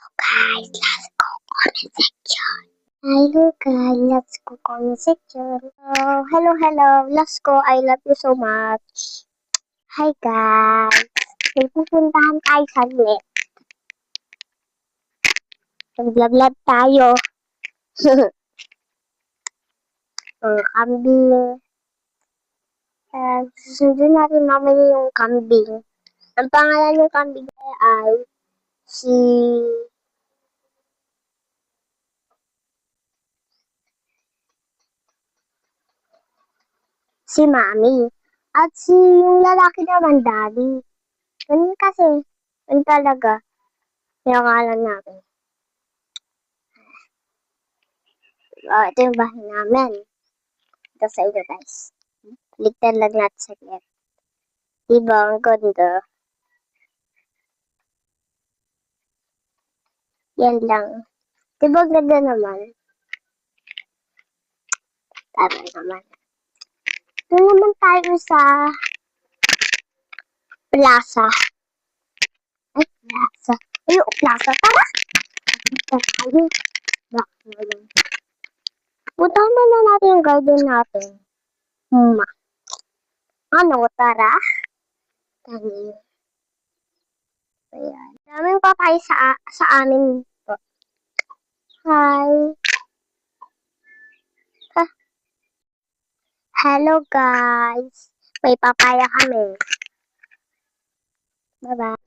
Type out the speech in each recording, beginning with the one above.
Guys, let's go comment section. Hello guys, let's go comment section. Hello, let's go. I love you so much. Hi guys, may pupuntahan tayo saglit. Mag-vlog tayo. Kambing. Susundin natin mamaya yung kambing. Ang pangalan ng kambing ay si Mami. At yung lalaki naman, Daddy. Ganun kasi. Ganun talaga. Pinangalan natin. Ito yung bahay namin. Ito sa inyo, guys. Ligtan lang natin saglit. Diba, ang ganda. Yan lang. Diba, ganda naman. Tara naman. Doon naman tayo sa plaza. Ay, plaza. Ayun, plaza. Tara! Punta tayo. Bakit naman? Puntahan muna natin yung garden natin. Ano, tara? Ayan. Daming papay sa amin po. Hi. Hello guys. May papaya kami. Bye-bye.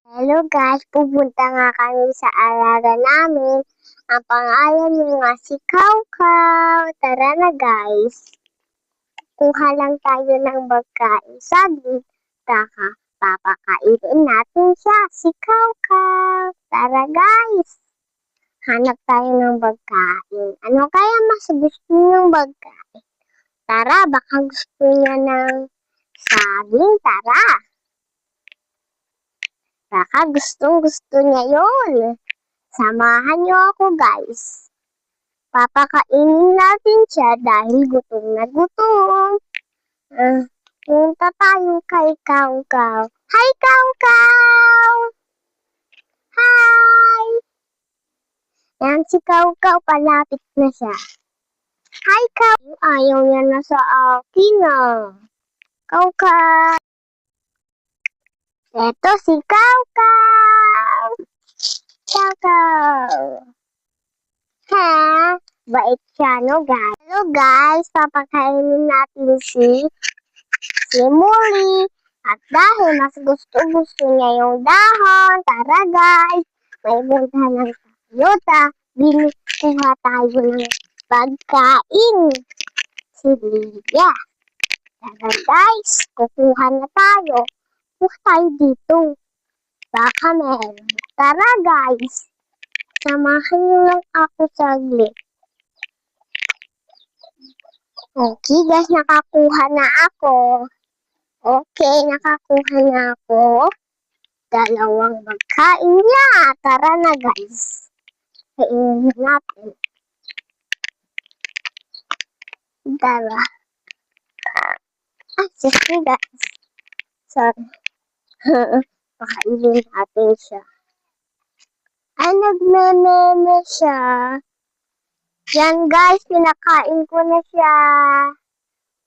Hello guys, pupunta nga kami sa alaga namin. Ang pangalan niya nga si Kaukaw. Tara na guys. Kuha lang tayo ng pagkain. Sabi, papakainin natin siya, si Kaukaw. Tara guys. Hanap tayo ng pagkain. Ano kaya mas gusto niyong pagkain? Tara, baka gusto niya ng saging. Tara. Baka gustong-gusto niya yun. Samahan niyo ako, guys. Papakainin natin siya dahil gutom na gutom. Punta tayo kay Kaukaw. Hi, Kaukaw! Hi! Yan si Kaukaw, palapit na siya. Hi, Kaukaw! Ayaw niya na sa akin, Kaukaw! Eto si Kaukaw! Kaukaw! Ha? Bait siya, no, guys? Hello, guys! Papakainin natin si Molly. At dahil mas gusto niya yung dahon, tara, guys! May bunta ng Toyota. Kuha tayo ng pagkain. Si Lydia. Tara, guys! Kukuha na tayo. Kuha tayo dito. Baka meron. Tara guys, samahan niyo lang ako saglit. Okay, guys, nakakuha na ako. Okay, nakakuha na ako. Dalawang pagkain niya. Tara na, guys. Kainin natin. Tara. Sige, guys. Sorry. Pakainin natin siya. Ay, nagmememe siya. Yan, guys. Pinakain ko na siya.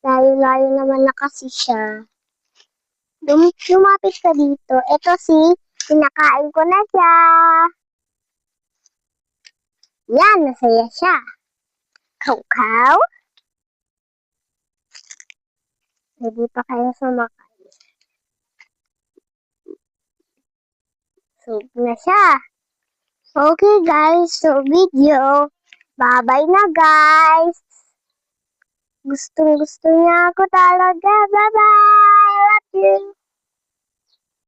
Layo-layo naman na kasi siya. Lumapit ka dito. Ito pinakain ko na siya. Yan, masaya siya. Kaukaw. Hindi pa kayo sumakay. Sub na siya. Okay guys, so video. Bye-bye na guys. Gustong-gusto niya ako talaga. Bye-bye.